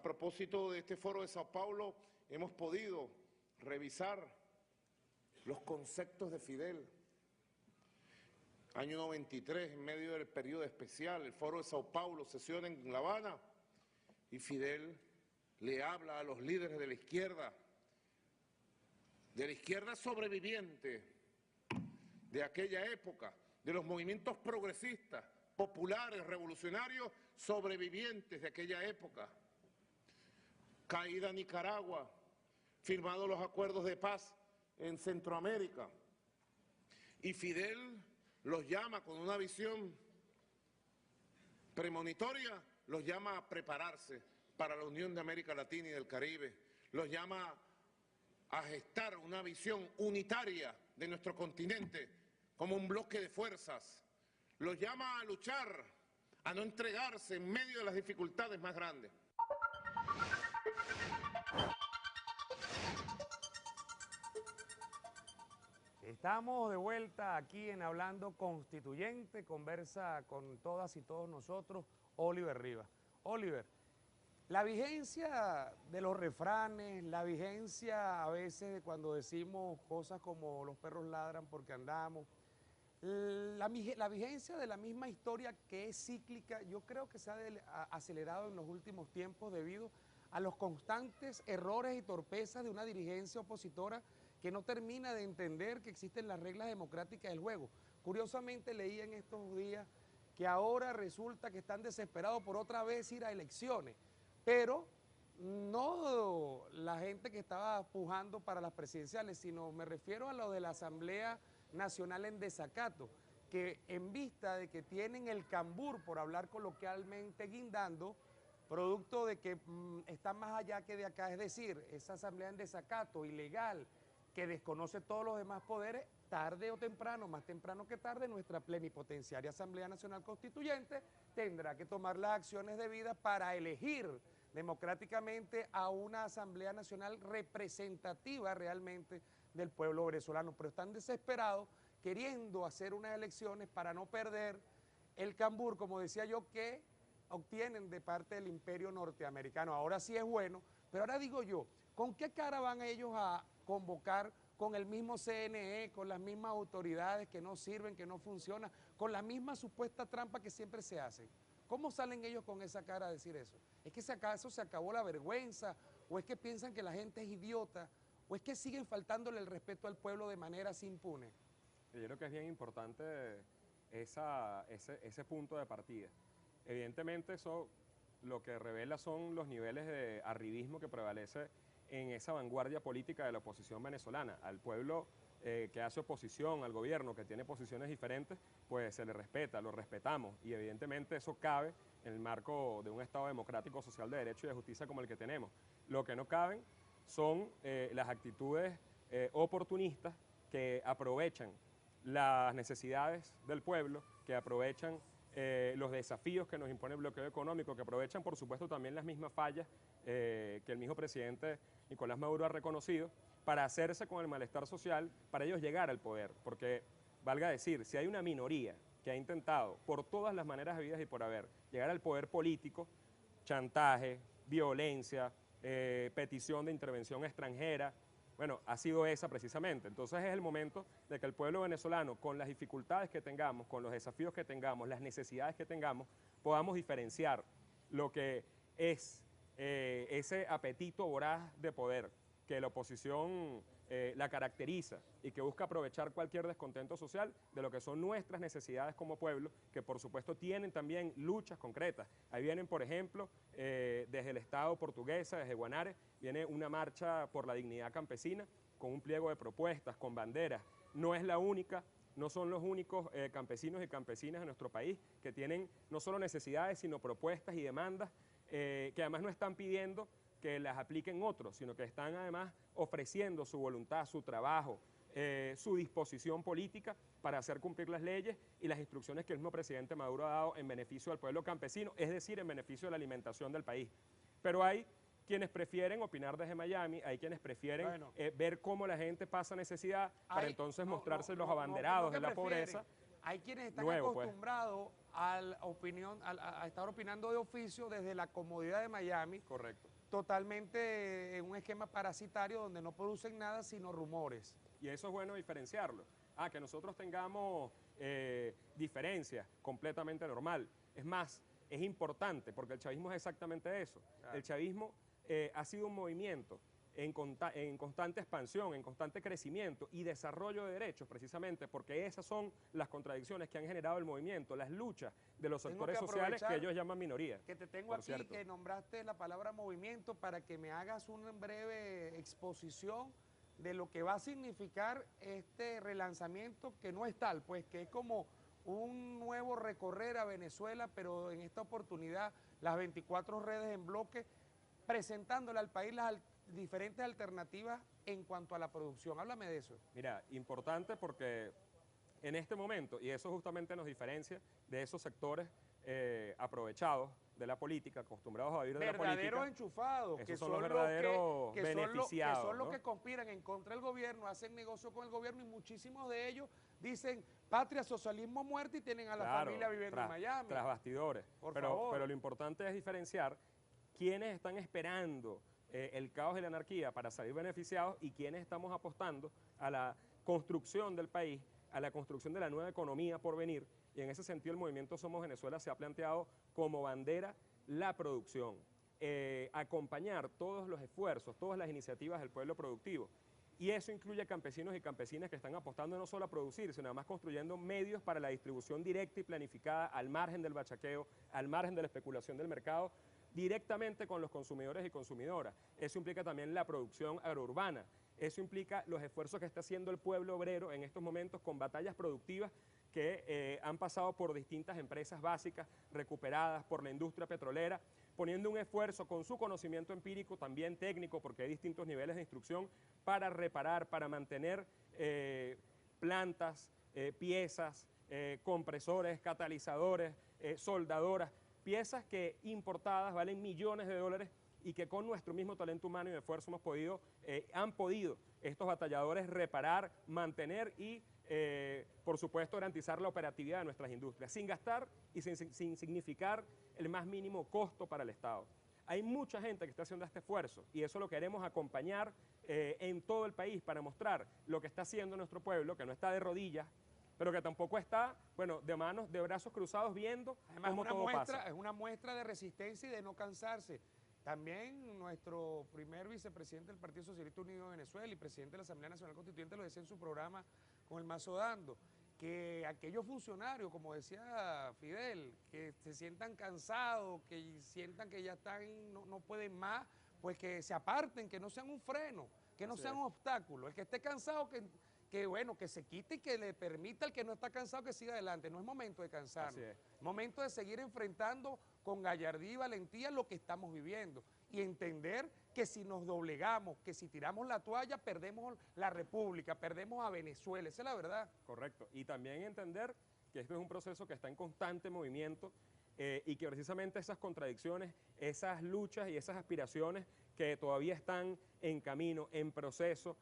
propósito de este foro de Sao Paulo, hemos podido revisar los conceptos de Fidel. Año 93, en medio del periodo especial, el foro de Sao Paulo sesiona en La Habana y Fidel le habla a los líderes de la izquierda sobreviviente de aquella época, de los movimientos progresistas, populares, revolucionarios, sobrevivientes de aquella época. Caída Nicaragua, firmados los acuerdos de paz en Centroamérica. Y Fidel los llama con una visión premonitoria, los llama a prepararse para la unión de América Latina y del Caribe, los llama a gestar una visión unitaria de nuestro continente como un bloque de fuerzas, los llama a luchar, a no entregarse en medio de las dificultades más grandes. Estamos de vuelta aquí en Hablando Constituyente, conversa con todas y todos nosotros, Oliver Rivas. Oliver, la vigencia de los refranes, la vigencia a veces de cuando decimos cosas como los perros ladran porque andamos, la vigencia de la misma historia que es cíclica, yo creo que se ha acelerado en los últimos tiempos debido a los constantes errores y torpezas de una dirigencia opositora que no termina de entender que existen las reglas democráticas del juego. Curiosamente leí en estos días que ahora resulta que están desesperados por otra vez ir a elecciones, pero no la gente que estaba pujando para las presidenciales, sino me refiero a lo de la Asamblea Nacional en desacato, que en vista de que tienen el cambur, por hablar coloquialmente, guindando, producto de que está más allá que de acá, es decir, esa asamblea en desacato, ilegal, que desconoce todos los demás poderes, tarde o temprano, más temprano que tarde, nuestra plenipotenciaria Asamblea Nacional Constituyente tendrá que tomar las acciones debidas para elegir democráticamente a una Asamblea Nacional representativa realmente del pueblo venezolano, pero están desesperados queriendo hacer unas elecciones para no perder el cambur, como decía yo, que obtienen de parte del imperio norteamericano. Ahora sí es bueno, pero ahora digo yo, ¿con qué cara van ellos a convocar con el mismo CNE, con las mismas autoridades que no sirven, que no funcionan, con la misma supuesta trampa que siempre se hacen? ¿Cómo salen ellos con esa cara a decir eso? ¿Es que acaso se acabó la vergüenza? ¿O es que piensan que la gente es idiota? ¿O es que siguen faltándole el respeto al pueblo de manera así impune? Yo creo que es bien importante ese punto de partida. Evidentemente eso lo que revela son los niveles de arribismo que prevalece en esa vanguardia política de la oposición venezolana. Al pueblo que hace oposición, al gobierno que tiene posiciones diferentes, pues se le respeta, lo respetamos y evidentemente eso cabe en el marco de un Estado democrático, social de derecho y de justicia como el que tenemos. Lo que no caben son las actitudes oportunistas que aprovechan las necesidades del pueblo, que aprovechan los desafíos que nos impone el bloqueo económico, que aprovechan por supuesto también las mismas fallas que el mismo presidente Nicolás Maduro ha reconocido, para hacerse con el malestar social, para ellos llegar al poder. Porque, valga decir, si hay una minoría que ha intentado por todas las maneras habidas y por haber llegar al poder político, chantaje, violencia, petición de intervención extranjera, bueno, ha sido esa precisamente. Entonces es el momento de que el pueblo venezolano, con las dificultades que tengamos, con los desafíos que tengamos, las necesidades que tengamos, podamos diferenciar lo que es ese apetito voraz de poder que la oposición la caracteriza y que busca aprovechar cualquier descontento social de lo que son nuestras necesidades como pueblo, que por supuesto tienen también luchas concretas. Ahí vienen, por ejemplo, desde el Estado portuguesa, desde Guanare, viene una marcha por la dignidad campesina con un pliego de propuestas, con banderas. No es la única, no son los únicos campesinos y campesinas de nuestro país que tienen no solo necesidades, sino propuestas y demandas que además no están pidiendo que las apliquen otros, sino que están además ofreciendo su voluntad, su trabajo, su disposición política para hacer cumplir las leyes y las instrucciones que el mismo presidente Maduro ha dado en beneficio del pueblo campesino, es decir, en beneficio de la alimentación del país. Pero hay quienes prefieren opinar desde Miami, hay quienes prefieren ver cómo la gente pasa necesidad para entonces mostrarse los abanderados de la pobreza. Hay quienes están acostumbrados a estar opinando de oficio desde la comodidad de Miami. Correcto. totalmente en un esquema parasitario donde no producen nada sino rumores. Y eso es bueno diferenciarlo. Que nosotros tengamos diferencias, completamente normal. Es más, es importante, porque el chavismo es exactamente eso. Claro. El chavismo ha sido un movimiento en constante expansión, en constante crecimiento y desarrollo de derechos, precisamente porque esas son las contradicciones que han generado el movimiento, las luchas de los sectores sociales que ellos llaman minoría. Que te tengo aquí, que nombraste la palabra movimiento, para que me hagas una breve exposición de lo que va a significar este relanzamiento, que no es tal, pues que es como un nuevo recorrer a Venezuela, pero en esta oportunidad las 24 redes en bloque, presentándole al país las diferentes alternativas en cuanto a la producción. Háblame de eso. Mira, importante porque en este momento, y eso justamente nos diferencia de esos sectores aprovechados de la política, acostumbrados a vivir de la política. Verdaderos enchufados, que son los verdaderos beneficiados. Que son los que conspiran en contra del gobierno, hacen negocio con el gobierno, y muchísimos de ellos dicen patria, socialismo, muerte, y tienen a la familia viviendo en Miami. Tras bastidores. Pero lo importante es diferenciar quiénes están esperando el caos y la anarquía para salir beneficiados y quiénes estamos apostando a la construcción del país, a la construcción de la nueva economía por venir. Y en ese sentido el movimiento Somos Venezuela se ha planteado como bandera la producción, acompañar todos los esfuerzos, todas las iniciativas del pueblo productivo. Y eso incluye a campesinos y campesinas que están apostando no solo a producir, sino además construyendo medios para la distribución directa y planificada al margen del bachaqueo, al margen de la especulación del mercado, directamente con los consumidores y consumidoras. Eso implica también la producción agrourbana. Eso implica los esfuerzos que está haciendo el pueblo obrero en estos momentos con batallas productivas que han pasado por distintas empresas básicas, recuperadas por la industria petrolera, poniendo un esfuerzo con su conocimiento empírico, también técnico, porque hay distintos niveles de instrucción, para reparar, para mantener plantas, piezas, compresores, catalizadores, soldadoras, piezas que importadas valen millones de dólares y que con nuestro mismo talento humano y esfuerzo han podido estos batalladores reparar, mantener y, por supuesto, garantizar la operatividad de nuestras industrias, sin gastar y sin significar el más mínimo costo para el Estado. Hay mucha gente que está haciendo este esfuerzo y eso lo queremos acompañar en todo el país para mostrar lo que está haciendo nuestro pueblo, que no está de rodillas, pero que tampoco está, bueno, de brazos cruzados viendo cómo todo pasa. Es una muestra de resistencia y de no cansarse. También nuestro primer vicepresidente del Partido Socialista Unido de Venezuela y presidente de la Asamblea Nacional Constituyente lo decía en su programa con el Mazo Dando, que aquellos funcionarios, como decía Fidel, que se sientan cansados, que sientan que ya están, no pueden más, pues que se aparten, que no sean un freno, que no sean un obstáculo. El que esté cansado, que se quite y que le permita al que no está cansado que siga adelante. No es momento de cansarnos, es momento de seguir enfrentando con gallardía y valentía lo que estamos viviendo y entender que si nos doblegamos, que si tiramos la toalla, perdemos la República, perdemos a Venezuela, esa es la verdad. Correcto, y también entender que esto es un proceso que está en constante movimiento y que precisamente esas contradicciones, esas luchas y esas aspiraciones que todavía están en camino, en proceso,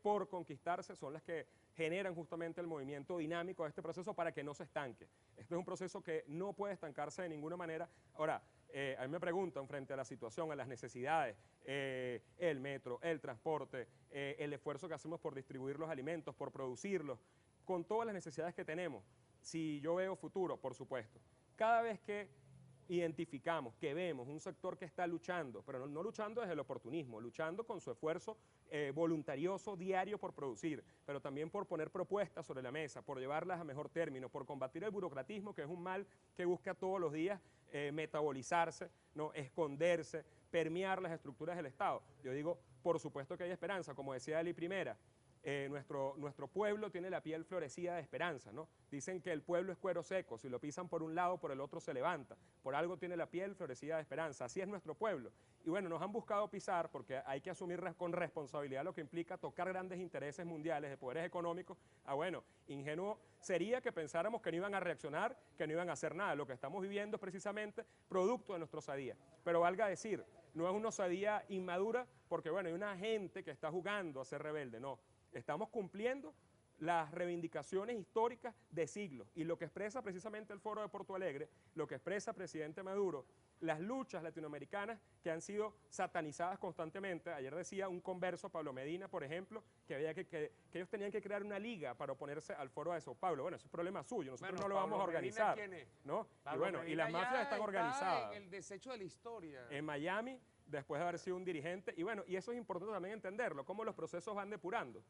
por conquistarse, son las que generan justamente el movimiento dinámico de este proceso para que no se estanque. Este es un proceso que no puede estancarse de ninguna manera. Ahora, a mí me preguntan frente a la situación, a las necesidades, el metro, el transporte, el esfuerzo que hacemos por distribuir los alimentos, por producirlos, con todas las necesidades que tenemos. Si yo veo futuro, por supuesto. Cada vez que identificamos, que vemos un sector que está luchando, pero no luchando desde el oportunismo, luchando con su esfuerzo voluntarioso diario por producir, pero también por poner propuestas sobre la mesa, por llevarlas a mejor término, por combatir el burocratismo, que es un mal que busca todos los días metabolizarse, ¿no? Esconderse, permear las estructuras del Estado. Yo digo, por supuesto que hay esperanza, como decía Eli Primera. Nuestro pueblo tiene la piel florecida de esperanza, ¿no? Dicen que el pueblo es cuero seco, si lo pisan por un lado, por el otro se levanta. Por algo tiene la piel florecida de esperanza, así es nuestro pueblo. Y bueno, nos han buscado pisar porque hay que asumir con responsabilidad lo que implica tocar grandes intereses mundiales de poderes económicos. Bueno, ingenuo sería que pensáramos que no iban a reaccionar, que no iban a hacer nada. Lo que estamos viviendo es precisamente producto de nuestra osadía. Pero valga decir, no es una osadía inmadura porque bueno, hay una gente que está jugando a ser rebelde, no. Estamos cumpliendo las reivindicaciones históricas de siglos. Y lo que expresa precisamente el Foro de Porto Alegre, lo que expresa el presidente Maduro, las luchas latinoamericanas que han sido satanizadas constantemente. Ayer decía un converso, Pablo Medina, por ejemplo, que ellos tenían que crear una liga para oponerse al Foro de Sao Paulo. Bueno, ese es un problema suyo, nosotros no lo vamos a organizar. ¿Quién es? ¿No? Y Pablo bueno, Medina y las mafias están organizadas. En el desecho de la historia. En Miami, después de haber sido un dirigente, y bueno, y eso es importante también entenderlo, cómo los procesos van depurando.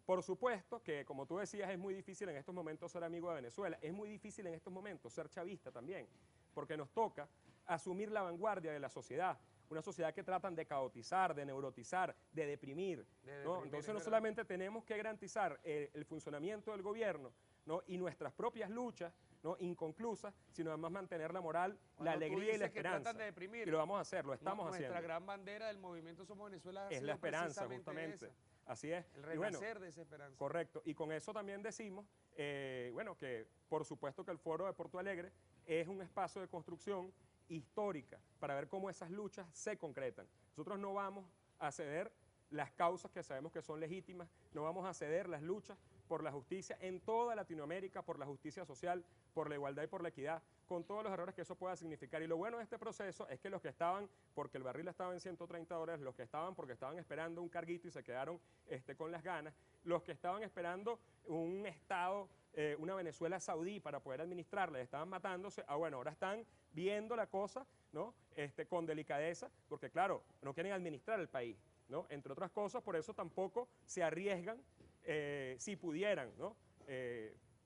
Por supuesto que, como tú decías, es muy difícil en estos momentos ser amigo de Venezuela, es muy difícil en estos momentos ser chavista también, porque nos toca asumir la vanguardia de la sociedad, una sociedad que tratan de caotizar, de neurotizar, de deprimir, ¿no? Entonces no solamente tenemos que garantizar el funcionamiento del gobierno, ¿no? Y nuestras propias luchas, ¿no? Inconclusas, sino además mantener la moral, la alegría y la esperanza. De deprimir, y lo vamos a hacer, lo estamos haciendo. Nuestra gran bandera del movimiento Somos Venezuela es la esperanza, justamente. Esa. Así es. El renacer de esa esperanza. Correcto. Y con eso también decimos, bueno, que por supuesto que el Foro de Porto Alegre es un espacio de construcción histórica para ver cómo esas luchas se concretan. Nosotros no vamos a ceder las causas que sabemos que son legítimas, no vamos a ceder las luchas por la justicia en toda Latinoamérica, por la justicia social, por la igualdad y por la equidad, con todos los errores que eso pueda significar. Y lo bueno de este proceso es que los que estaban, porque el barril estaba en $130, los que estaban porque estaban esperando un carguito y se quedaron con las ganas, los que estaban esperando un Estado, una Venezuela saudí para poder administrarla, estaban matándose, bueno, ahora están viendo la cosa, ¿no? Con delicadeza, porque claro, no quieren administrar el país, ¿no? Entre otras cosas, por eso tampoco se arriesgan, si pudieran, ¿no?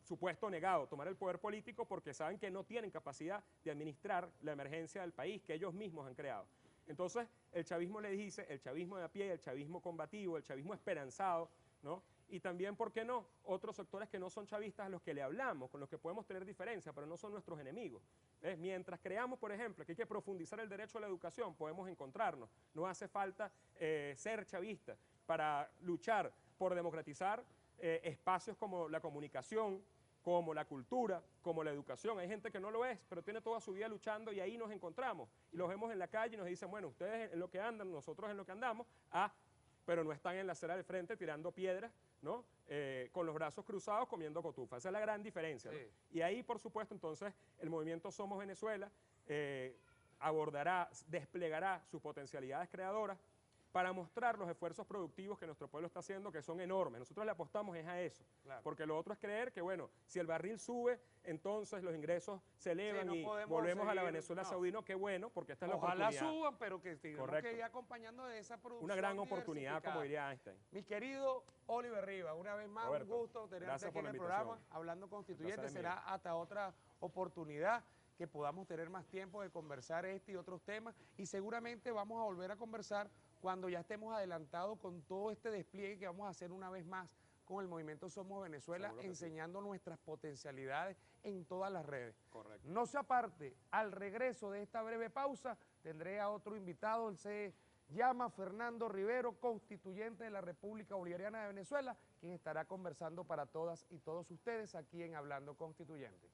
Supuesto negado, tomar el poder político porque saben que no tienen capacidad de administrar la emergencia del país que ellos mismos han creado. Entonces, el chavismo le dice, el chavismo de a pie, el chavismo combativo, el chavismo esperanzado, ¿no? Y también, ¿por qué no? Otros sectores que no son chavistas a los que le hablamos, con los que podemos tener diferencia, pero no son nuestros enemigos. ¿Ves? Mientras creamos, por ejemplo, que hay que profundizar el derecho a la educación, podemos encontrarnos. No hace falta ser chavista para luchar por democratizar espacios como la comunicación, como la cultura, como la educación. Hay gente que no lo es, pero tiene toda su vida luchando y ahí nos encontramos. Y los vemos en la calle y nos dicen, bueno, ustedes en lo que andan, nosotros en lo que andamos, pero no están en la acera del frente tirando piedras, ¿no? Con los brazos cruzados comiendo cotufa. Esa es la gran diferencia, ¿no? Sí. Y ahí, por supuesto, entonces, el movimiento Somos Venezuela abordará, desplegará sus potencialidades creadoras para mostrar los esfuerzos productivos que nuestro pueblo está haciendo, que son enormes. Nosotros le apostamos es a eso, Claro. porque lo otro es creer que, bueno, si el barril sube, entonces los ingresos se elevan no y podemos volvemos a la seguir, Venezuela no. saudí, qué bueno, porque esta es la Ojalá oportunidad. suban, pero que tengamos Correcto. que ir acompañando de esa producción. Una gran oportunidad, como diversificada. diría Einstein. Mi querido Oliver Rivas, una vez más Roberto, un gusto tenerte gracias aquí por en la el invitación. programa, hablando constituyente. El placer es Será hasta otra oportunidad que podamos tener más tiempo de conversar y otros temas, y seguramente vamos a volver a conversar cuando ya estemos adelantados con todo este despliegue que vamos a hacer una vez más con el movimiento Somos Venezuela, Seguro que enseñando nuestras potencialidades en todas las redes. Correcto. No se aparte, al regreso de esta breve pausa tendré a otro invitado. Él se llama Fernando Rivero, constituyente de la República Bolivariana de Venezuela, quien estará conversando para todas y todos ustedes aquí en Hablando Constituyente.